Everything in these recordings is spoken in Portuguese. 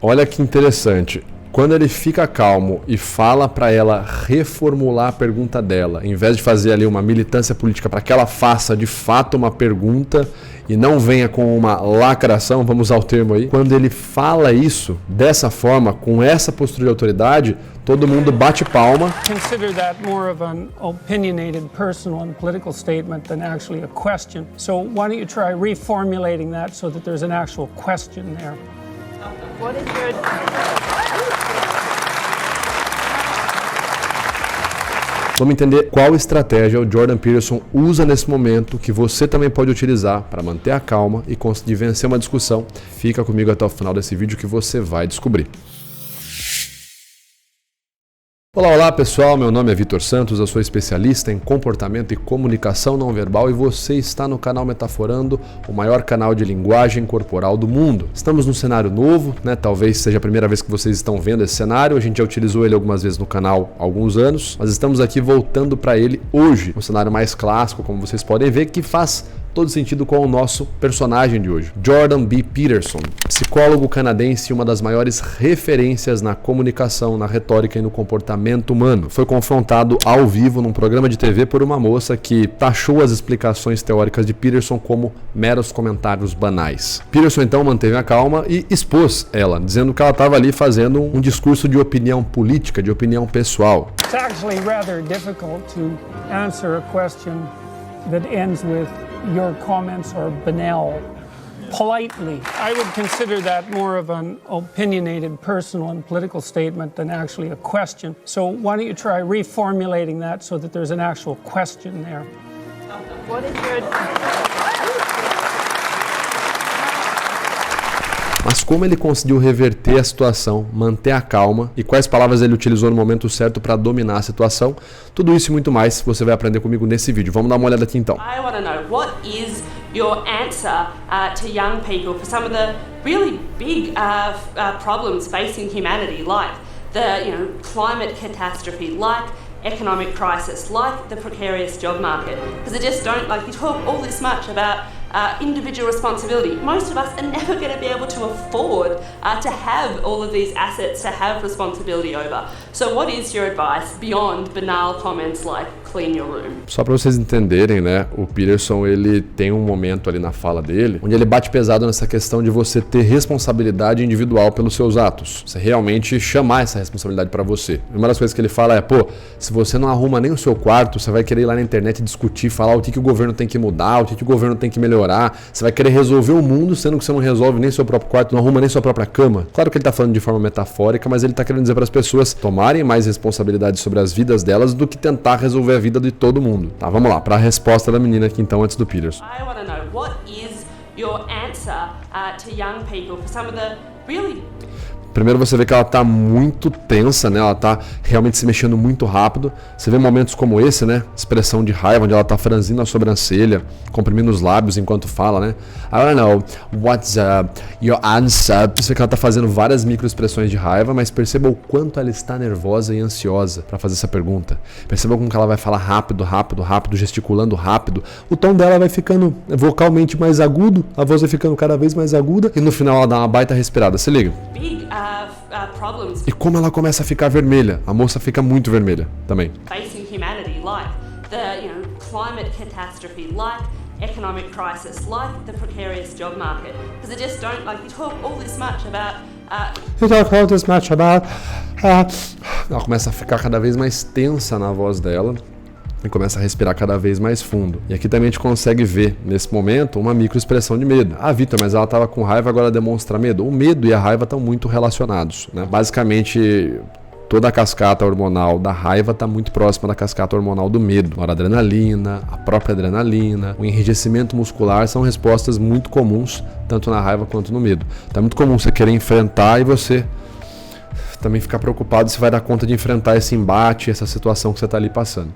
Olha que interessante. Quando ele fica calmo e fala para ela reformular a pergunta dela, em vez de fazer ali uma militância política para que ela faça de fato uma pergunta e não venha com uma lacração, vamos usar o termo aí. Quando ele fala isso dessa forma, com essa postura de autoridade, todo mundo bate palma. Consider that more of an opinionated personal and political statement than actually a question. So why don't you try reformulating that so that there's an actual question there? What is your... Vamos entender qual estratégia o Jordan Peterson usa nesse momento que você também pode utilizar para manter a calma e conseguir vencer uma discussão. Fica comigo até o final desse vídeo que você vai descobrir. Olá pessoal, meu nome é Vitor Santos, eu sou especialista em comportamento e comunicação não verbal e você está no canal Metaforando, o maior canal de linguagem corporal do mundo. Estamos num cenário novo, talvez seja a primeira vez que vocês estão vendo esse cenário, a gente já utilizou ele algumas vezes no canal há alguns anos, mas estamos aqui voltando para ele hoje, um cenário mais clássico, como vocês podem ver, que faz todo sentido com o nosso personagem de hoje, Jordan B. Peterson, psicólogo canadense e uma das maiores referências na comunicação, na retórica e no comportamento humano. Foi confrontado ao vivo num programa de TV por uma moça que taxou as explicações teóricas de Peterson como meros comentários banais. Peterson então manteve a calma e expôs ela, dizendo que ela estava ali fazendo um discurso de opinião política, de opinião pessoal. It's actually rather difficult to answer a question that ends with your comments are banal. Politely, I would consider that more of an opinionated personal and political statement than actually a question. So why don't you try reformulating that so that there's an actual question there? What is your... Mas como ele conseguiu reverter a situação, manter a calma e quais palavras ele utilizou no momento certo para dominar a situação, tudo isso e muito mais você vai aprender comigo nesse vídeo. Vamos dar uma olhada aqui então. I want to know, what is your answer to young people for some of the really big problems facing humanity, like the climate catastrophe, like economic crisis, like the precarious job market? Because I just don't, you talk all this much about individual responsibility. Most of us are never going to be able to afford to have all of these assets to have responsibility over. So what is your advice beyond banal comments like clean your room? Só para vocês entenderem, o Peterson ele tem um momento ali na fala dele onde ele bate pesado nessa questão de você ter responsabilidade individual pelos seus atos. Você realmente chamar essa responsabilidade para você. Uma das coisas que ele fala é, se você não arruma nem o seu quarto, você vai querer ir lá na internet discutir, falar o que o governo tem que mudar, o que o governo tem que melhorar. Você vai querer resolver o mundo, sendo que você não resolve nem seu próprio quarto, não arruma nem sua própria cama. Claro que ele está falando de forma metafórica, mas ele está querendo dizer para as pessoas tomarem mais responsabilidade sobre as vidas delas do que tentar resolver a vida de todo mundo. Tá, vamos lá, para a resposta da menina aqui então, antes do Peterson. I want to know, what is your answer to young people for some of the really... Primeiro você vê que ela está muito tensa, ela está realmente se mexendo muito rápido. Você vê momentos como esse, expressão de raiva, onde ela está franzindo a sobrancelha, comprimindo os lábios enquanto fala, I don't know, what's your answer? Você vê que ela está fazendo várias microexpressões de raiva, mas perceba o quanto ela está nervosa e ansiosa para fazer essa pergunta. Perceba como que ela vai falar rápido, gesticulando rápido. O tom dela vai ficando vocalmente mais agudo, a voz vai ficando cada vez mais aguda e no final ela dá uma baita respirada. Se liga. Problems E como ela começa a ficar vermelha, a moça fica muito vermelha também. facing humanity, like the climate catastrophe, like economic crisis, like the precarious job market. Because I just don't, you talk all this much about Ela começa a ficar cada vez mais tensa na voz dela e começa a respirar cada vez mais fundo. E aqui também a gente consegue ver, nesse momento, uma microexpressão de medo. Ah, Vitor, mas ela estava com raiva, agora demonstra medo. O medo e a raiva estão muito relacionados, Basicamente, toda a cascata hormonal da raiva está muito próxima da cascata hormonal do medo. A noradrenalina, a própria adrenalina, o enrijecimento muscular são respostas muito comuns, tanto na raiva quanto no medo. Então é muito comum você querer enfrentar e você também ficar preocupado se vai dar conta de enfrentar esse embate, essa situação que você está ali passando.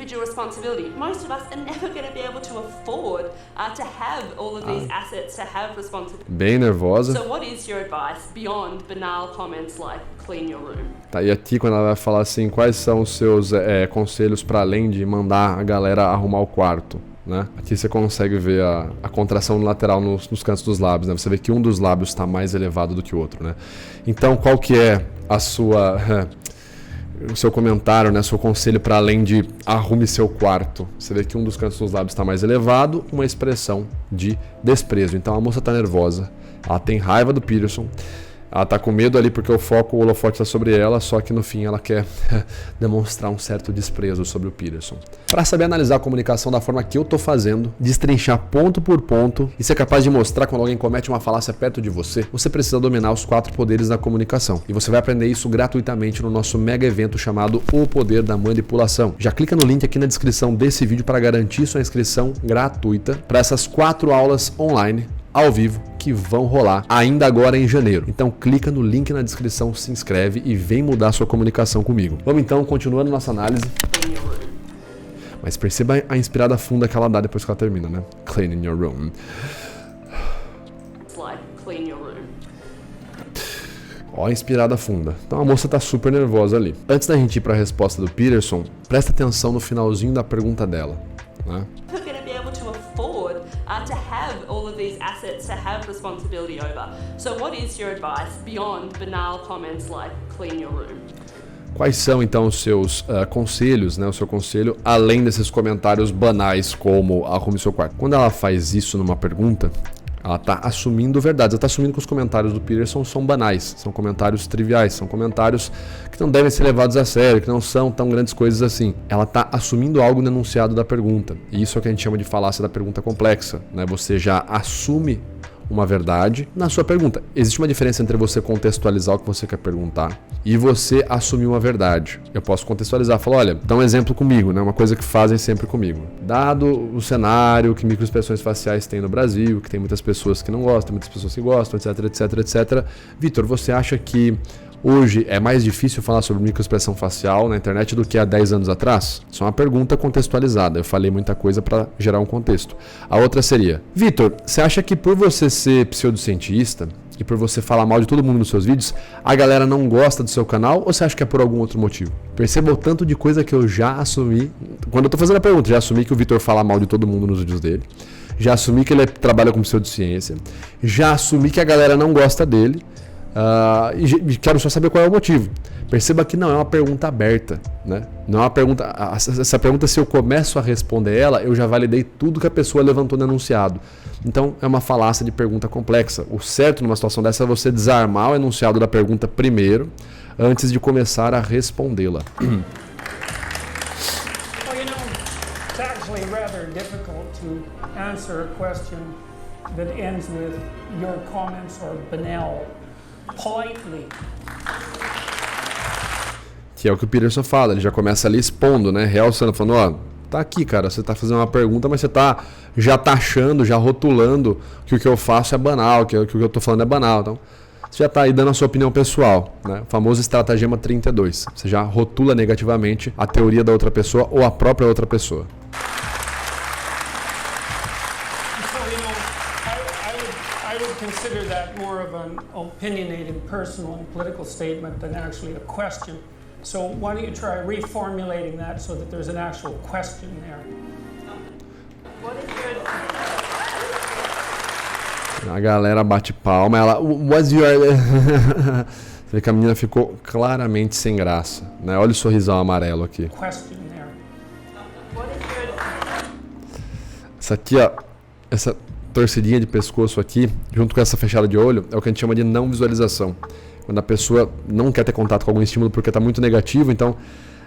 individual responsibility. Most of us are never going to be able to afford to have all of these assets, to have responsibility. Bem nervosa. So what is your advice beyond banal comments like clean your room? Tá, e aqui quando ela vai falar assim, quais são os seus conselhos para além de mandar a galera arrumar o quarto? né? Aqui você consegue ver a contração lateral nos cantos dos lábios, né? Você vê que um dos lábios está mais elevado do que o outro, né? Então, qual que é o seu comentário, né? Seu conselho para além de arrume seu quarto? Você vê que um dos cantos dos lábios está mais elevado, uma expressão de desprezo. Então, a moça está nervosa, ela tem raiva do Peterson. Ela tá com medo ali porque o holofote está sobre ela, só que no fim ela quer demonstrar um certo desprezo sobre o Peterson. Para saber analisar a comunicação da forma que eu tô fazendo, destrinchar ponto por ponto e ser capaz de mostrar quando alguém comete uma falácia perto de você, você precisa dominar os 4 poderes da comunicação. E você vai aprender isso gratuitamente no nosso mega evento chamado O Poder da Manipulação. Já clica no link aqui na descrição desse vídeo para garantir sua inscrição gratuita para essas 4 aulas online ao vivo que vão rolar ainda agora em janeiro. Então clica no link na descrição, se inscreve e vem mudar sua comunicação comigo. Vamos então, continuando nossa análise. Mas perceba a inspirada funda que ela dá depois que ela termina, né? Clean your room. Clean your room. Ó, a inspirada funda. Então a moça tá super nervosa ali. Antes da gente ir para a resposta do Peterson, presta atenção no finalzinho da pergunta dela, né? To have all of these assets to have responsibility over. So what is your advice beyond banal comments like clean your room? Quais são então os seus conselhos, né? O seu conselho além desses comentários banais como arrume seu quarto? Quando ela faz isso numa pergunta, ela está assumindo verdades, ela está assumindo que os comentários do Peterson são banais, são comentários triviais, são comentários que não devem ser levados a sério, que não são tão grandes coisas assim. Ela está assumindo algo no enunciado da pergunta, e isso é o que a gente chama de falácia da pergunta complexa, né? Você já assume uma verdade na sua pergunta. Existe uma diferença entre você contextualizar o que você quer perguntar e você assumir uma verdade. Eu posso contextualizar, falar, olha, dá um exemplo comigo, né? Uma coisa que fazem sempre comigo. Dado o cenário que microexpressões faciais tem no Brasil, que tem muitas pessoas que não gostam, muitas pessoas que gostam, etc, etc, etc. Vitor, você acha que hoje é mais difícil falar sobre microexpressão facial na internet do que há 10 anos atrás? Isso é uma pergunta contextualizada. Eu falei muita coisa para gerar um contexto. A outra seria, Vitor, você acha que por você ser pseudocientista e por você falar mal de todo mundo nos seus vídeos, a galera não gosta do seu canal ou você acha que é por algum outro motivo? Perceba o tanto de coisa que eu já assumi. Quando eu tô fazendo a pergunta, já assumi que o Vitor fala mal de todo mundo nos vídeos dele. Já assumi que ele trabalha com pseudociência. Já assumi que a galera não gosta dele. E quero só saber qual é o motivo. Perceba que não é uma pergunta aberta, né? Não é uma pergunta. Essa pergunta, se eu começo a responder ela, eu já validei tudo que a pessoa levantou no enunciado. Então é uma falácia de pergunta complexa. O certo numa situação dessa é você desarmar o enunciado da pergunta primeiro, antes de começar a respondê-la. Well, you know, it's actually rather difficult to answer a question that ends with your comments are banal. Politely. Que é o que o Peterson fala, ele já começa ali expondo, né? Realçando, falando, ó, tá aqui, cara, você tá fazendo uma pergunta, mas você tá já taxando, já rotulando que o que eu faço é banal, que o que eu tô falando é banal. Então, você já tá aí dando a sua opinião pessoal, né? O famoso estratagema 32. Você já rotula negativamente a teoria da outra pessoa ou a própria outra pessoa. I would consider that more of an opinionated, personal, and political statement than actually a question. So why don't you try reformulating that so that there's an actual question there? What is your A galera bate palma, ela... What's your... Você vê que a menina ficou claramente sem graça, né? Olha o sorrisão amarelo aqui. Question there. what is your Essa aqui, ó, essa torcidinha de pescoço aqui, junto com essa fechada de olho, é o que a gente chama de não visualização. Quando a pessoa não quer ter contato com algum estímulo porque está muito negativo, então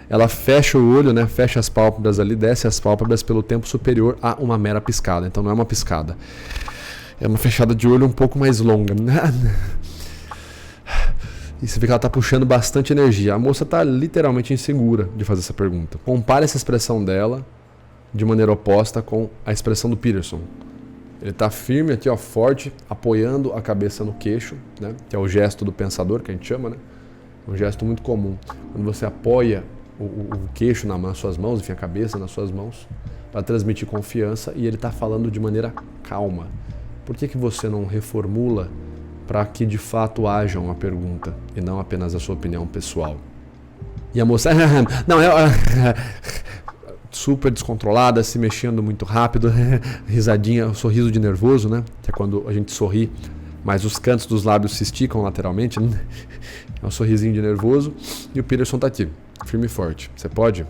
ela fecha o olho, né? Fecha as pálpebras ali, desce as pálpebras pelo tempo superior a uma mera piscada. Então não é uma piscada. É uma fechada de olho um pouco mais longa. E você vê que ela está puxando bastante energia. A moça está literalmente insegura de fazer essa pergunta. Compare essa expressão dela de maneira oposta com a expressão do Peterson. Ele está firme aqui, ó, forte, apoiando a cabeça no queixo, né? Que é o gesto do pensador, que a gente chama, né? Um gesto muito comum. Quando você apoia o queixo nas suas mãos, enfim, a cabeça nas suas mãos, para transmitir confiança, e ele está falando de maneira calma. Por que você não reformula para que de fato haja uma pergunta e não apenas a sua opinião pessoal? E a moça, não, super descontrolada, se mexendo muito rápido, risadinha, sorriso de nervoso, né? Que é quando a gente sorri, mas os cantos dos lábios se esticam lateralmente, né? É um sorrisinho de nervoso. E o Peterson tá aqui, firme e forte. Você pode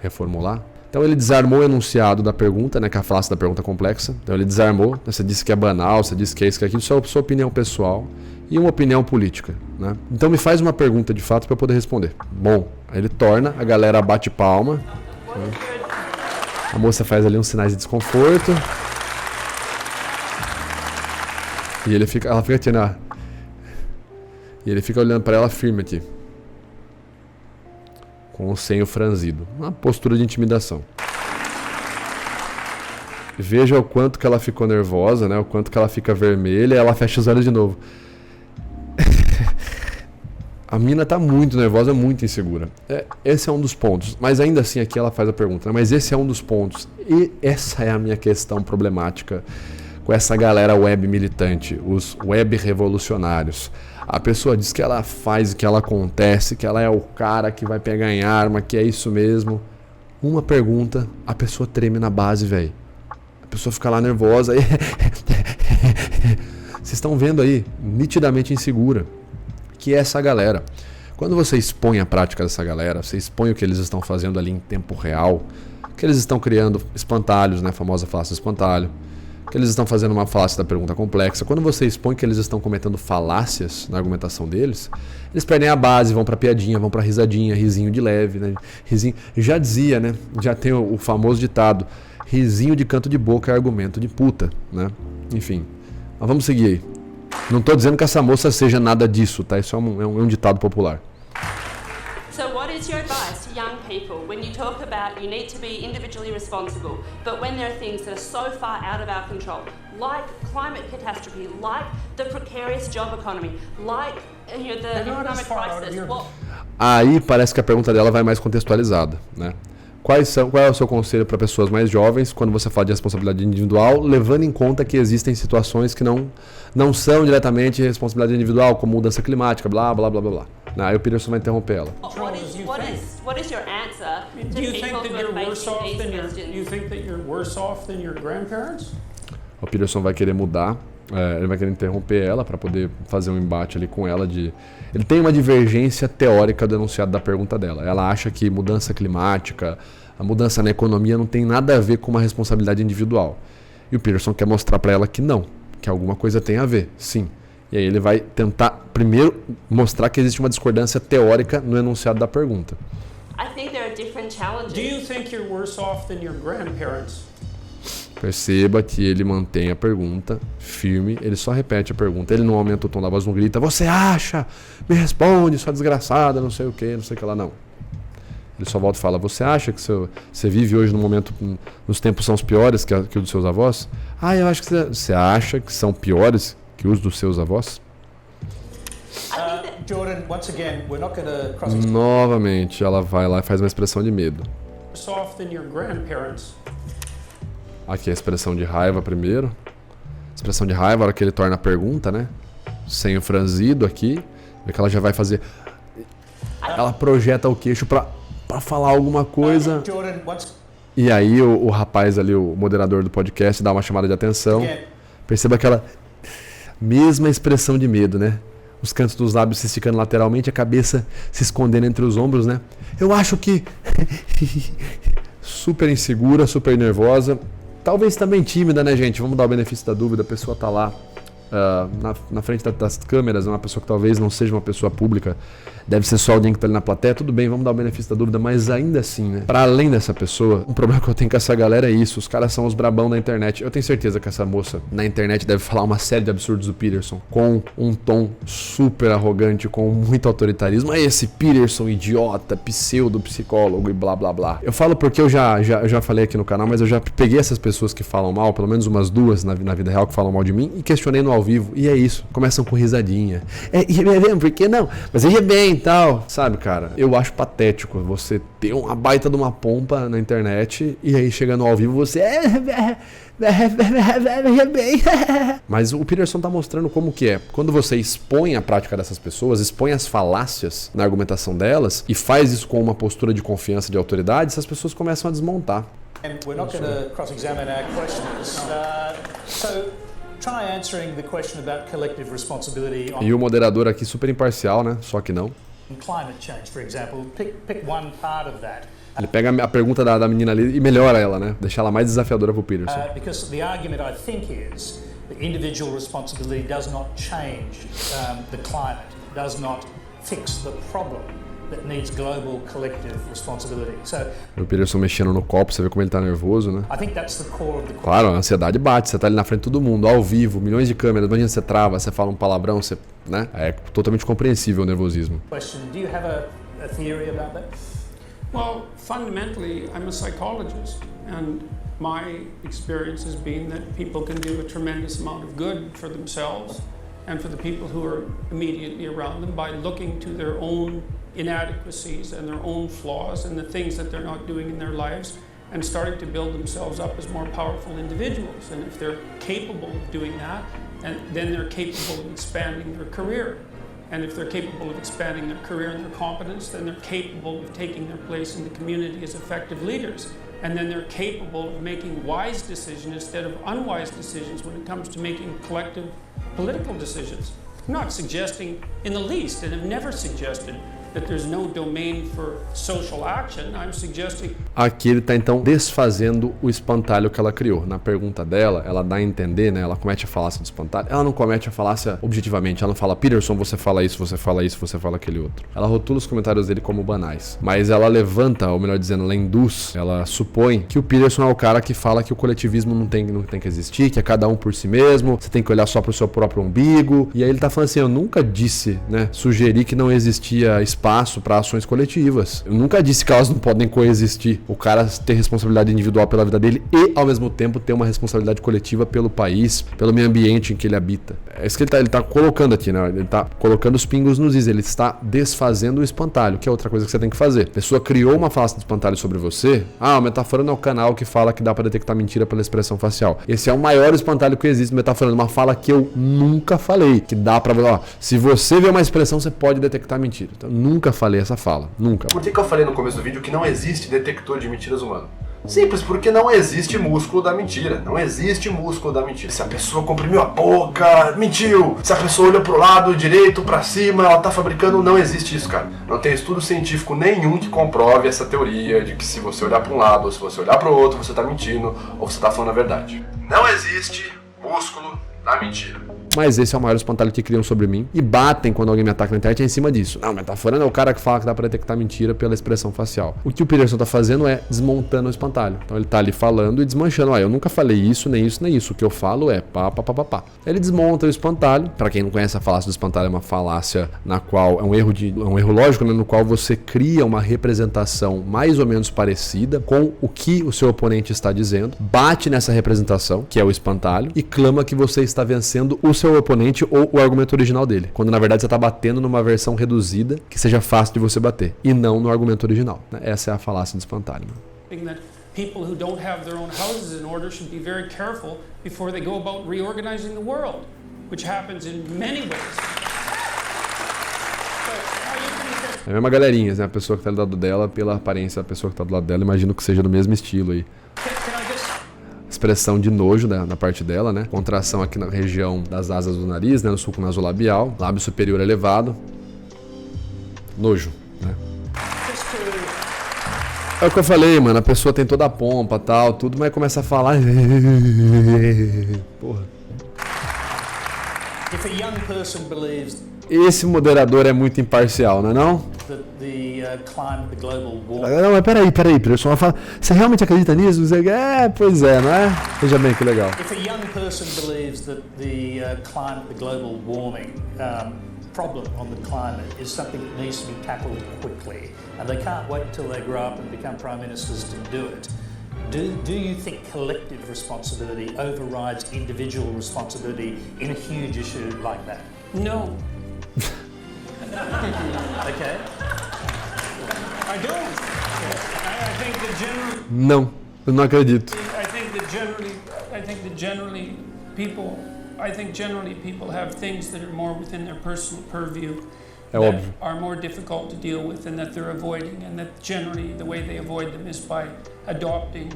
reformular? Então ele desarmou o enunciado da pergunta, né? Que é a falácia da pergunta complexa. Então ele desarmou, você disse que é banal, você disse que é isso, que é aquilo, isso é a sua opinião pessoal e uma opinião política, né? Então me faz uma pergunta de fato para eu poder responder. Bom, aí ele torna, a galera bate palma. Né? A moça faz ali uns sinais de desconforto. E ela fica aqui, né? E ele fica olhando para ela firme aqui. Com o senho franzido. Uma postura de intimidação. Veja o quanto que ela ficou nervosa, né? O quanto que ela fica vermelha e ela fecha os olhos de novo. A mina tá muito nervosa, muito insegura. Esse é um dos pontos. Mas ainda assim aqui ela faz a pergunta, né? Mas esse é um dos pontos. E essa é a minha questão problemática com essa galera web militante, os web revolucionários. A pessoa diz que ela faz, que ela acontece, que ela é o cara que vai pegar em arma, que é isso mesmo. Uma pergunta, a pessoa treme na base, velho. A pessoa fica lá nervosa. Vocês estão vendo aí, nitidamente insegura, que é essa galera. Quando você expõe a prática dessa galera, você expõe o que eles estão fazendo ali em tempo real, que eles estão criando espantalhos, né? A famosa falácia do espantalho. Que eles estão fazendo uma falácia da pergunta complexa. Quando você expõe que eles estão cometendo falácias na argumentação deles, eles perdem a base, vão pra piadinha, vão pra risadinha, risinho de leve, né? Risinho. Já dizia, né? Já tem o famoso ditado: risinho de canto de boca é argumento de puta, né? Enfim. Mas vamos seguir aí. Não tô dizendo que essa moça seja nada disso, tá? Isso é um ditado popular. So what is your advice to young people when you talk about you need to be individually responsible, but when there are things that are so far out of our control, like climate catastrophe, like the precarious job economy, like the economic crisis? Aí parece que a pergunta dela vai mais contextualizada, né? Qual é o seu conselho para pessoas mais jovens quando você fala de responsabilidade individual, levando em conta que existem situações que não são diretamente responsabilidade individual, como mudança climática, blá, blá, blá, blá, blá. Aí o Peterson vai interromper ela. What is your answer to people who are facing these questions? Do you think that you're worse off than your grandparents? O Peterson vai querer mudar, ele vai querer interromper ela para poder fazer um embate ali com ela. Ele tem uma divergência teórica do enunciado da pergunta dela. Ela acha que mudança climática, a mudança na economia não tem nada a ver com uma responsabilidade individual. E o Peterson quer mostrar para ela que não, que alguma coisa tem a ver, sim. E aí ele vai tentar primeiro mostrar que existe uma discordância teórica no enunciado da pergunta. I think there are different challenges. Do you think you're worse off than your grandparents? Perceba que ele mantém a pergunta firme, ele só repete a pergunta, ele não aumenta o tom da voz, não grita: você acha? Me responde, sua desgraçada, não sei o que, não sei o que lá, não. Ele só volta e fala: você acha que você vive hoje no momento, os tempos são os piores que os dos seus avós? Eu acho que você acha que são piores que os dos seus avós? Jordan, once again, we're not going to cross. Novamente, ela vai lá e faz uma expressão de medo. Worse off than your grandparents. Aqui a expressão de raiva primeiro. Expressão de raiva, a hora que ele torna a pergunta, né? Senho franzido aqui. Vê que ela já vai fazer. Ela projeta o queixo pra falar alguma coisa. Jordan, E aí o rapaz ali, o moderador do podcast, dá uma chamada de atenção. Perceba aquela mesma expressão de medo, né? Os cantos dos lábios se esticando lateralmente, a cabeça se escondendo entre os ombros, né? Eu acho que... super insegura, super nervosa. Talvez também tímida, né, gente? Vamos dar o benefício da dúvida. A pessoa tá lá na frente das câmeras, é uma pessoa que talvez não seja uma pessoa pública, deve ser só alguém que tá ali na plateia, tudo bem, vamos dar o benefício da dúvida, mas ainda assim, né, pra além dessa pessoa, o problema que eu tenho com essa galera é isso, os caras são os brabão da internet. Eu tenho certeza que essa moça na internet deve falar uma série de absurdos do Peterson, com um tom super arrogante, com muito autoritarismo. Esse Peterson idiota, pseudo-psicólogo e blá blá blá. Eu falo porque eu já falei aqui no canal, mas eu já peguei essas pessoas que falam mal, pelo menos umas duas na vida real que falam mal de mim, e questionei no ao vivo, e é isso, começam com risadinha. Por que não? Mas ia bem e tal. Sabe, cara, eu acho patético você ter uma baita de uma pompa na internet e aí chegando ao vivo você Mas o Peterson tá mostrando como que é. Quando você expõe a prática dessas pessoas, expõe as falácias na argumentação delas e faz isso com uma postura de confiança, de autoridade, essas pessoas começam a desmontar. And we're not going to cross-examine our questioners. So try answering the question about collective responsibility on E o moderador aqui super imparcial, né? Só que não. climate change, for example. Pick one part of that. Ele pega a pergunta da menina ali e melhora ela, né? Deixa ela mais desafiadora pro Peterson. Because the argument, I think, is that individual responsibility does not change the climate, does not fix the problem that needs global collective responsibility. So O Peterson mexendo no copo, você vê como ele tá nervoso, né? I think that's the core of the question. Claro, a ansiedade bate, você tá ali na frente de todo mundo, ao vivo, milhões de câmeras, imagina você trava, você fala um palavrão, você, né? É totalmente compreensível o nervosismo. Do you have a theory about that? Well, fundamentally, I'm a psychologist, and my experience has been that people can do a tremendous amount of good for themselves and for the people who are immediately around them by looking to their own inadequacies and their own flaws and the things that they're not doing in their lives and starting to build themselves up as more powerful individuals. And if they're capable of doing that, and then they're capable of expanding their career. And if they're capable of expanding their career and their competence, then they're capable of taking their place in the community as effective leaders. And then they're capable of making wise decisions instead of unwise decisions when it comes to making collective political decisions. I'm not suggesting in the least, and have never suggested, that there's no domain for social action. I'm suggesting... Aqui ele tá então desfazendo o espantalho que ela criou. Na pergunta dela, ela dá a entender, né? Ela comete a falácia do espantalho. Ela não comete a falácia objetivamente. Ela não fala, Peterson, você fala isso, você fala isso, você fala aquele outro. Ela rotula os comentários dele como banais. Mas ela levanta, ou melhor dizendo, ela induz, ela supõe que o Peterson é o cara que fala que o coletivismo não tem que existir, que é cada um por si mesmo, você tem que olhar só pro seu próprio umbigo. E aí ele tá falando assim, eu nunca disse, né? Sugeri que não existia espaço para ações coletivas. Eu nunca disse que elas não podem coexistir. O cara ter responsabilidade individual pela vida dele e, ao mesmo tempo, ter uma responsabilidade coletiva pelo país, pelo meio ambiente em que ele habita. É isso que ele tá colocando aqui, né? Ele tá colocando os pingos nos is. Ele está desfazendo o espantalho, que é outra coisa que você tem que fazer. A pessoa criou uma falácia de espantalho sobre você. O Metaforando é o canal que fala que dá para detectar mentira pela expressão facial. Esse é o maior espantalho que existe. Metaforando uma fala que eu nunca falei, que dá para... se você vê uma expressão, você pode detectar mentira. Então, nunca falei essa fala, nunca. Por que eu falei no começo do vídeo que não existe detector de mentiras humano? Simples, porque não existe músculo da mentira. Não existe músculo da mentira. Se a pessoa comprimiu a boca, mentiu. Se a pessoa olha pro lado direito, pra cima, ela tá fabricando, não existe isso, cara. Não tem estudo científico nenhum que comprove essa teoria de que se você olhar pra um lado ou se você olhar pro outro, você tá mentindo ou você tá falando a verdade. Não existe músculo da mentira. Mas esse é o maior espantalho que criam sobre mim e batem quando alguém me ataca na internet em cima disso. Não, Metaforando é o cara que fala que dá pra detectar mentira pela expressão facial. O que o Peterson tá fazendo é desmontando o espantalho. Então ele tá ali falando e desmanchando. Eu nunca falei isso, nem isso, nem isso. O que eu falo é pá. Ele desmonta o espantalho. Pra quem não conhece, a falácia do espantalho é uma falácia na qual é um erro lógico, né, no qual você cria uma representação mais ou menos parecida com o que o seu oponente está dizendo, bate nessa representação, que é o espantalho, e clama que você está vencendo o seu oponente ou o argumento original dele, quando na verdade você está batendo numa versão reduzida que seja fácil de você bater, e não no argumento original. Essa é a falácia do espantalho. People who don't have their own houses in order should be very careful before they go about reorganizing the world, which happens in many ways. É a mesma galerinha, né? A pessoa que está do lado dela, pela aparência da pessoa que está do lado dela, imagino que seja do mesmo estilo aí. Expressão de nojo na parte dela, né? Contração aqui na região das asas do nariz, né? No sulco nasolabial, lábio superior elevado. Nojo, né? É o que eu falei, mano. A pessoa tem toda a pompa, tal, tudo, mas começa a falar. Porra. If a young person believes Esse moderador é muito imparcial, não é não? that the climate, the global warming. Não, mas peraí, pessoal. Você realmente acredita nisso? Você... pois é, não é? Veja bem que legal. If a young person believes that the climate, the global warming problem on the climate is something that needs to be tackled quickly, and they can't wait until they grow up and become prime ministers to do it, do you think collective responsibility overrides individual responsibility in a huge issue like that? No, Okay. I don't. I think that generally, Não, eu não acredito. I think that generally people have things that are more within their personal purview that are more difficult to deal with and that they're avoiding, and that generally the way they avoid them is by adopting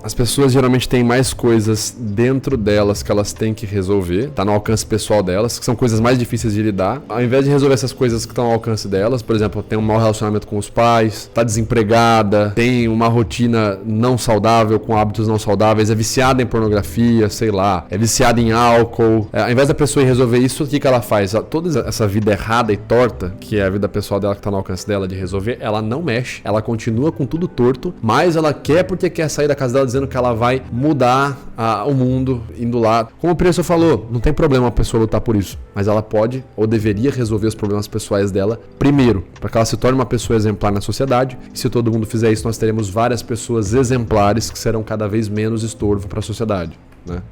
as pessoas geralmente têm mais coisas dentro delas que elas têm que resolver, tá no alcance pessoal delas, que são coisas mais difíceis de lidar. Ao invés de resolver essas coisas que estão ao alcance delas, por exemplo, tem um mau relacionamento com os pais, tá desempregada, tem uma rotina não saudável, com hábitos não saudáveis, é viciada em pornografia, sei lá, é viciada em álcool. Ao invés da pessoa ir resolver isso, o que ela faz? Toda essa vida errada e torta, que é a vida pessoal dela, que tá no alcance dela de resolver, ela não mexe, ela continua com tudo torto, mas ela quer porque quer sair da casa dela dizendo que ela vai mudar o mundo indo lá. Como o Peterson falou, não tem problema a pessoa lutar por isso, mas ela pode ou deveria resolver os problemas pessoais dela primeiro, para que ela se torne uma pessoa exemplar na sociedade. E se todo mundo fizer isso, nós teremos várias pessoas exemplares que serão cada vez menos estorvo para a sociedade, né?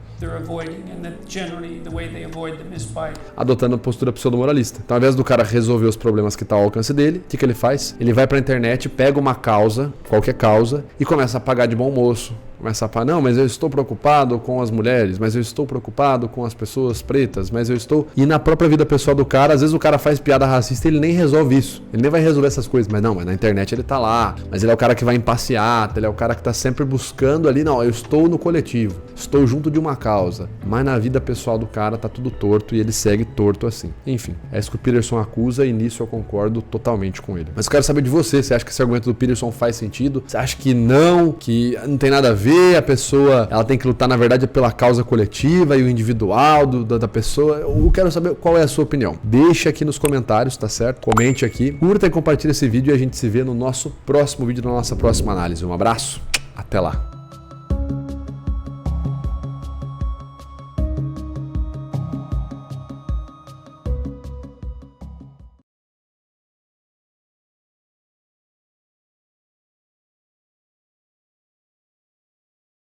Adotando a postura pseudo-moralista. Então, ao invés do cara resolver os problemas que estão ao alcance dele, o que ele faz? Ele vai pra internet, pega uma causa, qualquer causa, e começa a pagar de bom moço. Começa a falar, não, mas eu estou preocupado com as mulheres, mas eu estou preocupado com as pessoas pretas, mas eu estou... E na própria vida pessoal do cara, às vezes o cara faz piada racista e ele nem resolve isso. Ele nem vai resolver essas coisas, mas não, mas na internet ele tá lá. Mas ele é o cara que vai em passeata, ele é o cara que tá sempre buscando ali, não, eu estou no coletivo, estou junto de uma causa. Mas na vida pessoal do cara tá tudo torto e ele segue torto assim. Enfim, é isso que o Peterson acusa e nisso eu concordo totalmente com ele. Mas eu quero saber de você acha que esse argumento do Peterson faz sentido? Você acha que não tem nada a ver? A pessoa ela tem que lutar, na verdade, pela causa coletiva e o individual da pessoa. Eu quero saber qual é a sua opinião. Deixa aqui nos comentários, tá certo? Comente aqui, curta e compartilha esse vídeo e a gente se vê no nosso próximo vídeo, na nossa próxima análise. Um abraço, até lá!